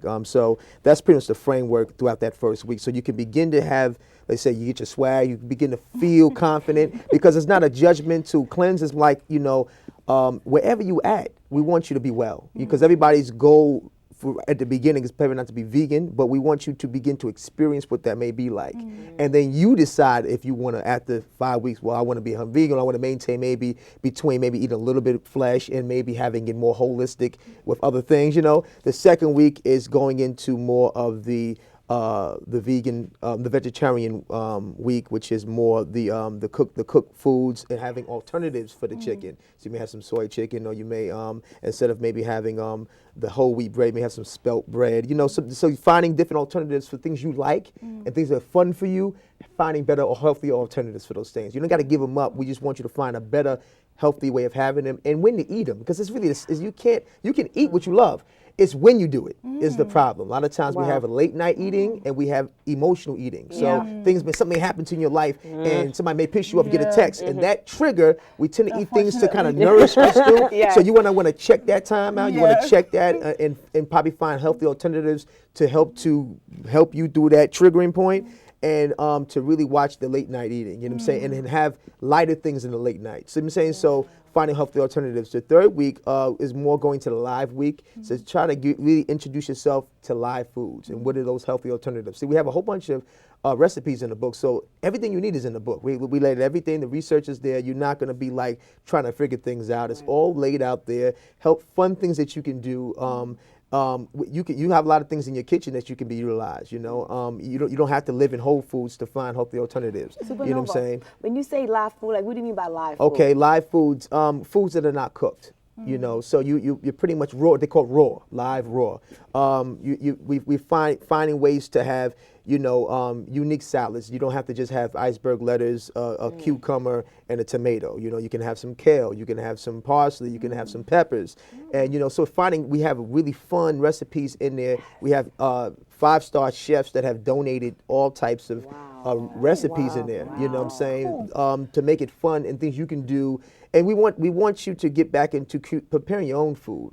like. So that's pretty much the framework throughout that first week. So you can begin to have, they say, you get your swag, you begin to feel confident, because it's not a judgmental cleanse. It's like, wherever you at, we want you to be well, because everybody's goal at the beginning is probably not to be vegan, but we want you to begin to experience what that may be like. And then you decide if you want to, after 5 weeks, well, I want to be vegan, I want to maintain maybe between maybe eating a little bit of flesh and maybe having it more holistic with other things, The second week is going into more of the vegan, the vegetarian week, which is more the cooked foods and having alternatives for the chicken. So you may have some soy chicken, or you may instead of maybe having the whole wheat bread, you may have some spelt bread. So finding different alternatives for things you like and things that are fun for you, finding better or healthier alternatives for those things. You don't got to give them up. We just want you to find a better, healthy way of having them and when to eat them, because it's really you can eat what you love. It's when you do it is the problem. A lot of times we have a late night eating and we have emotional eating. So something may happen to in your life and somebody may piss you up, get a text, and that trigger, we tend to eat things to kind of nourish us too. So you want to check that time out. You want to check that and probably find healthy alternatives to help you through that triggering point. And to really watch the late night eating, you know what I'm saying, and then have lighter things in the late night. So I'm saying, so finding healthy alternatives. The third week is more going to the live week. So try to really introduce yourself to live foods and what are those healthy alternatives. See, we have a whole bunch of recipes in the book. So everything you need is in the book. We laid everything. The research is there. You're not going to be like trying to figure things out. It's all laid out there. Fun things that you can do. You have a lot of things in your kitchen that you can be utilized. You don't have to live in Whole Foods to find healthy alternatives. SupaNova, you know what I'm saying? When you say live food, like what do you mean by live food? Okay, live foods, foods that are not cooked. So you're pretty much raw. They call it raw, live raw. We finding ways to have unique salads. You don't have to just have iceberg lettuce, a cucumber, and a tomato. You can have some kale, you can have some parsley, you can have some peppers, and so we have really fun recipes in there. We have 5-star chefs that have donated all types of recipes in there. You know what I'm saying? To make it fun and things you can do. And we want you to get back into preparing your own food,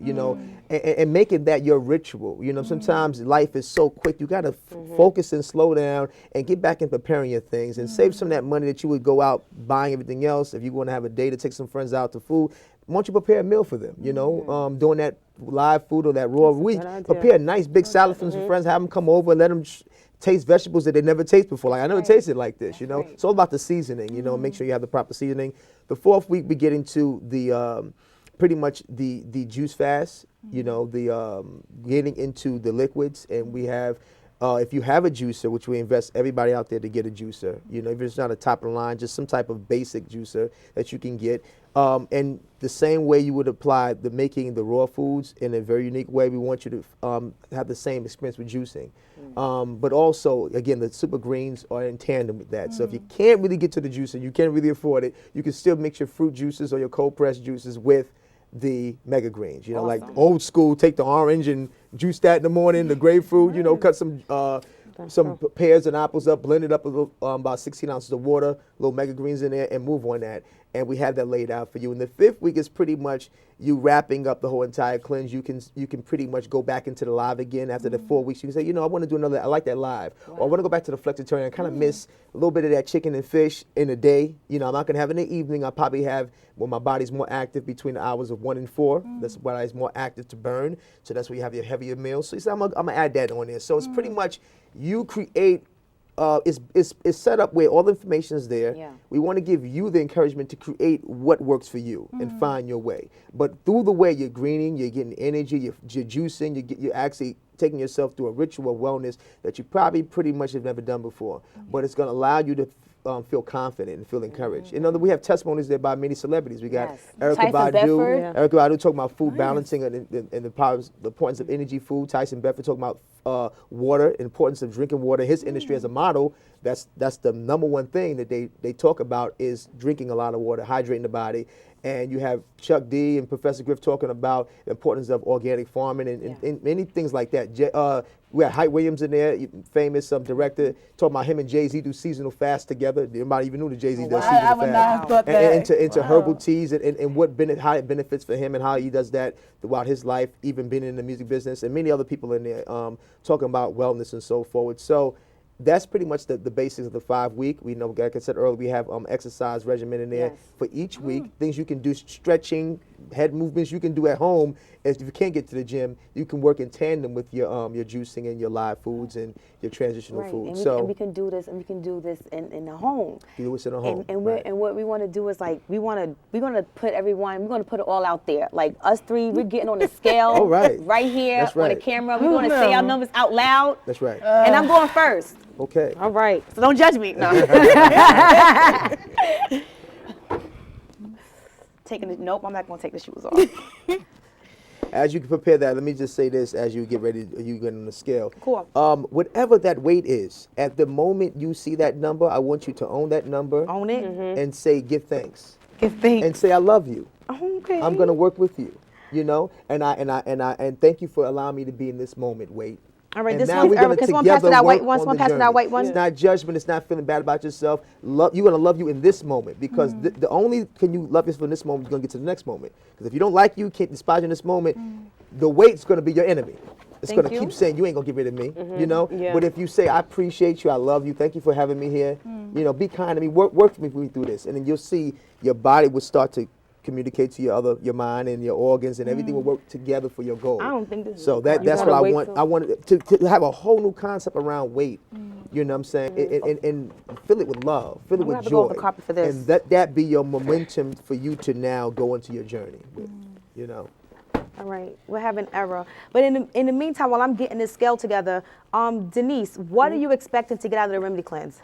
and making that your ritual. Sometimes life is so quick. You got to focus and slow down and get back in preparing your things and save some of that money that you would go out buying everything else. If you want to have a day to take some friends out to food, why don't you prepare a meal for them, doing that live food or that raw week. Prepare a nice big salad for some friends, have them come over, let them taste vegetables that they never taste before. Like, I never tasted like this, It's all about the seasoning, make sure you have the proper seasoning. The fourth week, we get into the pretty much the juice fast, getting into the liquids. And we have, if you have a juicer, which we invest everybody out there to get a juicer, if it's not a top of the line, just some type of basic juicer that you can get. And the same way you would apply making the raw foods in a very unique way, we want you to have the same experience with juicing. But also, again, the super greens are in tandem with that. So if you can't really get to the juicer, you can't really afford it, you can still mix your fruit juices or your cold pressed juices with the mega greens. Like old school, take the orange and juice that in the morning, the grapefruit, cut some pears and apples up, blend it up a little, about 16 ounces of water, little mega greens in there, and move on that. And we have that laid out for you. And the fifth week is pretty much you wrapping up the whole entire cleanse. You can pretty much go back into the live again after the 4 weeks. You can say, I want to do another. I like that live, or I want to go back to the flexitarian. I kind of miss a little bit of that chicken and fish in a day. I'm not gonna have it in the evening. I probably have when my body's more active between the hours of 1 and 4. That's why it's more active to burn. So that's where you have your heavier meals. So I'm gonna add that on there. So it's pretty much you create. It's set up where all the information is there. Yeah. We want to give you the encouragement to create what works for you and find your way. But through the way you're greening, you're getting energy, you're juicing, you're actually taking yourself through a ritual of wellness that you probably pretty much have never done before. But it's going to allow you to feel confident and feel encouraged. We have testimonies there by many celebrities. We got Erykah Badu. Erykah Badu talking about food balancing and the importance of energy food. Tyson Bedford talking about water, importance of drinking water. His industry as a model, that's the number one thing that they talk about is drinking a lot of water, hydrating the body. and you have Chuck D and Professor Griff talking about the importance of organic farming and many things like that. We had Hype Williams in there, famous director, talking about him and Jay-Z do seasonal fast together. Nobody even knew that Jay-Z does seasonal fast. I would not have thought that. And into herbal teas and how it benefits for him and how he does that throughout his life, even being in the music business, and many other people in there talking about wellness and so forth. So that's pretty much the basics of the 5-week. We know, like I said earlier, we have exercise regimen in there for each week. Things you can do, stretching, head movements you can do at home. If you can't get to the gym, you can work in tandem with your juicing and your live foods and your transitional foods. And we can do this, in the home. Do this in the home. And what we want to do is like we're gonna put it all out there. Like us three, we're getting on the scale right here on the camera. We're gonna say our numbers out loud. That's right. And I'm going first. Okay. All right. So don't judge me. No. Nope, I'm not gonna take the shoes off. As you prepare that, let me just say this as you get ready, you get on the scale. Cool. Whatever that weight is, at the moment you see that number, I want you to own that number. Own it. And say, give thanks. Give thanks. And say, I love you. Okay. I'm gonna work with you, and thank you for allowing me to be in this moment, weight. All right, And this now one's we're gonna Eric. This one together passing that white work one. on One the passing that journey. white one. It's not judgment. It's not feeling bad about yourself. You're gonna love you in this moment because the only can you love yourself in this moment, you're gonna get to the next moment. Because if you don't like you can't despise you in this moment, the weight's gonna be your enemy. It's gonna keep saying you ain't gonna get rid of me, Yeah. But if you say I appreciate you, I love you, thank you for having me here, be kind to me, work with me through this, and then you'll see your body will start to communicate to your mind and your organs, and everything will work together for your goal. I don't think this is so. That's what I want. I want to have a whole new concept around weight. You know what I'm saying? And fill it with love, fill it with have to joy, go off the carpet for this. and that be your momentum for you to now go into your journey. All right, we're having error. But in the meantime, while I'm getting this scale together, Denise, what are you expecting to get out of the Remedy Cleanse?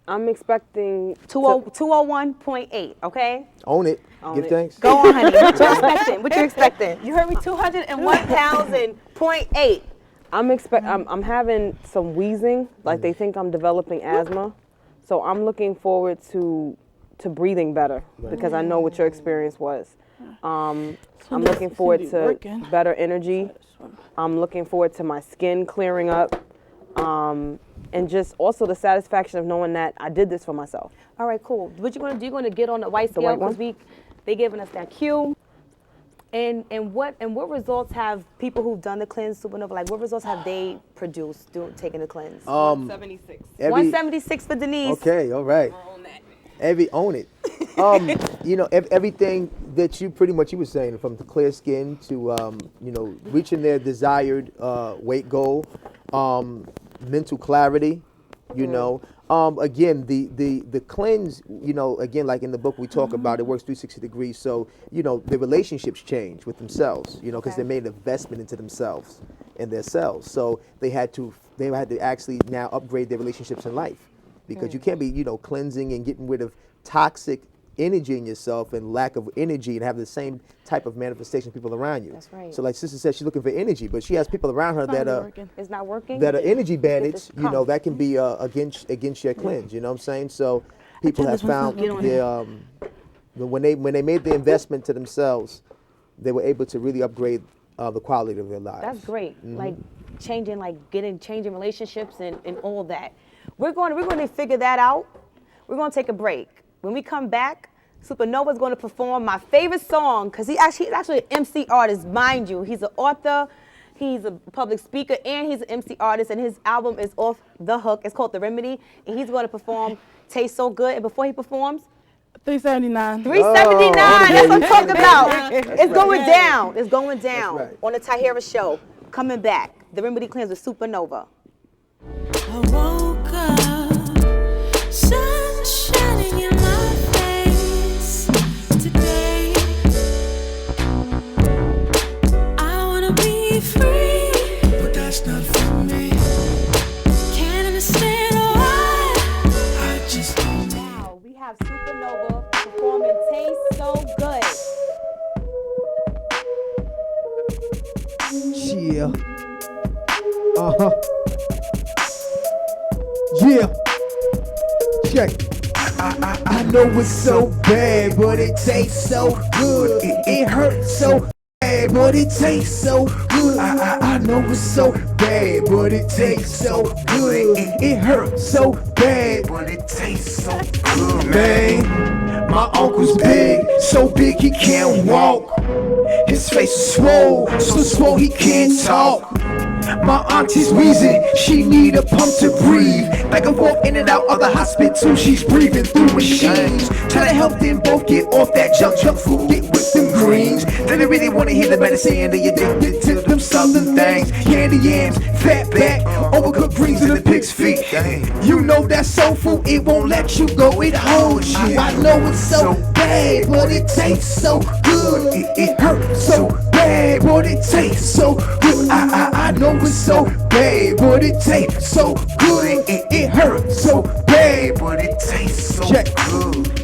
I'm expecting 201.8, okay? Own it. Give thanks. Go on, honey. What you expecting? What you expecting? You heard me, 201 pounds and 0.8. I'm having some wheezing, like they think I'm developing asthma. So I'm looking forward to breathing better because I know what your experience was. I'm looking forward to better energy. I'm looking forward to my skin clearing up. And just also the satisfaction of knowing that I did this for myself. All right, cool. What you gonna do? You're gonna get on the white scale because they giving us that cue. And what results have people who've done the cleanse, SupaNova, like what results have they produced taking the cleanse? 176. 176 for Denise. Okay, all right. Own it. Everything that you were saying, from the clear skin to reaching their desired weight goal, mental clarity, again, the cleanse, again, like in the book we talk about, it works 360 degrees. So, the relationships change with themselves, because they made an investment into themselves and their selves. So they had to actually now upgrade their relationships in life, because you can't be, cleansing and getting rid of toxic energy in yourself and lack of energy and have the same type of manifestation people around you. That's right. So like Sister said, she's looking for energy, but she has people around her that are it's not working. That are energy bandits. That can be against your cleanse. You know what I'm saying? So people have found when they made the investment to themselves, they were able to really upgrade the quality of their lives. That's great. Like changing relationships and all of that. We're going to figure that out. We're going to take a break. When we come back, SupaNova is going to perform my favorite song, because he's actually an MC artist, mind you. He's an author, he's a public speaker, and he's an MC artist, and his album is off the hook. It's called The Remedy, and he's going to perform Taste So Good. And before he performs, $379. $379. That's what I'm talking about. It's going down. It's going down on the Tahirah Show. Coming back, The Remedy Cleanse with SupaNova. I woke up, sun shining in my face today. I wanna be free, but that's not for me. Can't understand why. I just don't know. Now we have SupaNova performing Taste So Good. Yeah. Yeah. Check. I know it's so bad, but it tastes so good. It hurts so bad, but it tastes so good. I know it's so bad, but it tastes so good. It hurts so bad, but it tastes so good. Man, my uncle's big, so big he can't walk. His face is swole, so swole he can't talk. My auntie's wheezing, she need a pump to breathe. Back and forth in and out of the hospital, she's breathing through machines. Try to help them both get off that junk food, get with them greens. They don't really wanna hear the medicine, they addicted to them southern things. Candy yams, fat back, overcooked greens in the pig's feet. You know that soul food, it won't let you go, it holds you. I know it's so bad, but it tastes so good. It hurts so bad, but it tastes so good. I know it's so bad, but it tastes so good. It hurts so bad, but it tastes so good.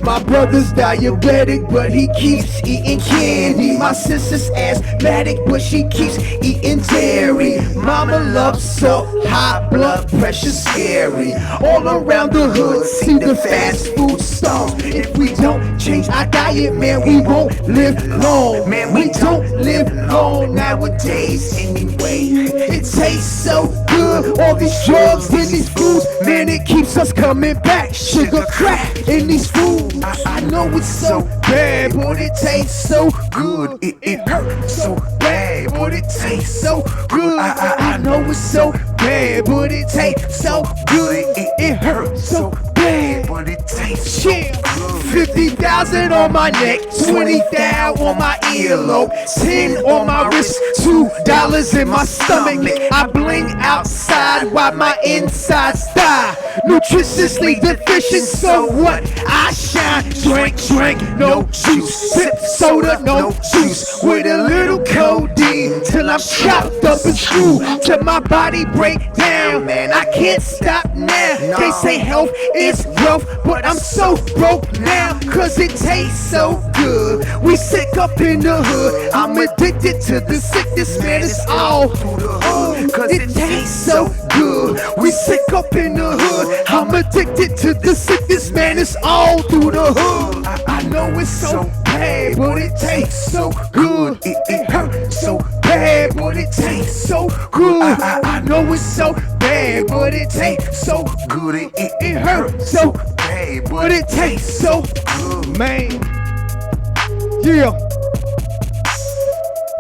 My brother's diabetic, but he keeps eating candy. My sister's asthmatic, but she keeps eating dairy. Mama loves salt, high blood pressure scary. All around the hood, see the fast food stalls. If we don't change our diet, man, we won't live long. Man, we don't live long nowadays anyway. It tastes so good, all these drugs in these foods, man, it keeps us coming back. Sugar crack in these foods. I know it's so bad, but it tastes so good. It hurts so bad, but it tastes so good. I know it's so bad, but it tastes so good. It hurts so bad, but it tastes so good. 50,000 on my neck, 20,000 on my earlobe, 10 on my wrist, $2 in my stomach. I bling outside while my insides die. Nutritiously deficient, so what? I shine. Drink, no juice. Sip soda, no juice. With a little codeine till I'm chopped up and screwed, till my body break down. Man, I can't stop now. They say health is wealth, but I'm so broke now, cause it tastes so good. We sick up in the hood. I'm addicted to the sickness, man, it's all through the hood, cause it tastes so good. We sick up in the hood. I'm addicted to the sickness, man, it's all through the hood. I know it's so bad, but it tastes so good. It hurts so bad, but it tastes so good. I know it's so bad, but it tastes so good. It hurts so bad, but it tastes so good, man. Yeah.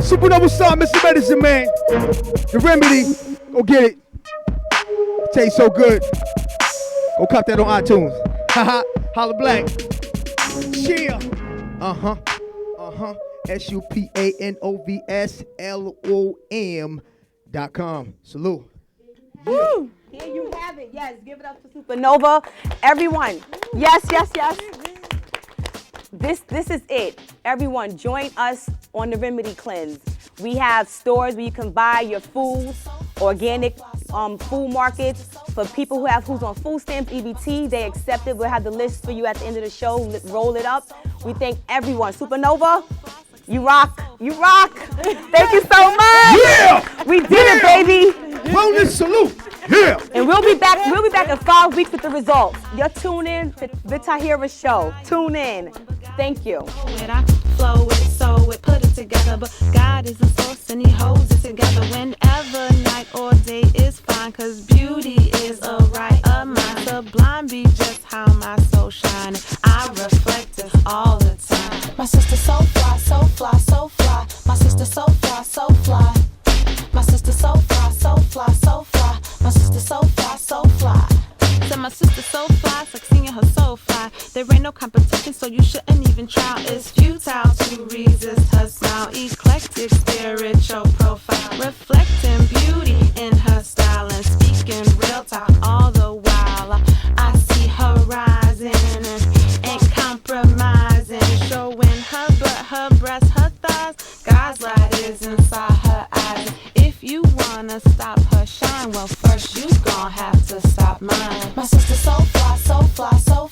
SupaNova star, Mr. Medicine Man. The remedy, go get it. Tastes so good. Go cop that on iTunes. Haha, holla black. Yeah. SupaNovSLOM.com. Salute. Woo! Here you have it. Yes, give it up for SupaNova. Everyone. Yes. This is it. Everyone, join us on the Remedy Cleanse. We have stores where you can buy your foods, organic food markets for people who's on food stamps, EBT. They accept it. We'll have the list for you at the end of the show. Roll it up. We thank everyone. SupaNova, you rock. You rock. Thank you so much. Yeah. We did it, baby. Wellness salute. Yeah. And we'll be back in 5 weeks with the results. You're tuned in to the Tahirah Show. Tune in. Thank you. I flow it, sew it, put it together. But God is the source and He holds it together. Whenever night or day is fine, cause beauty is a right of mine. Sublime be just how my soul shine. I reflect it all the time. My sister so fly, so fly, so fly. My sister so fly, so fly. My sister so fly, so fly, so fly. My sister so fly, so fly. So my sister so fly, it's like seeing her so fly. There ain't no competition, so you shouldn't even try. It's futile to resist her smile. Eclectic spiritual profile, reflecting beauty in her style and speaking real talk all the while. I see her rising and ain't compromising, showing her butt, her breasts, her thighs. God's light is inside her eyes. If you wanna stop her shine, well, first you gon' have to stop mine. My sister so fly, so fly, so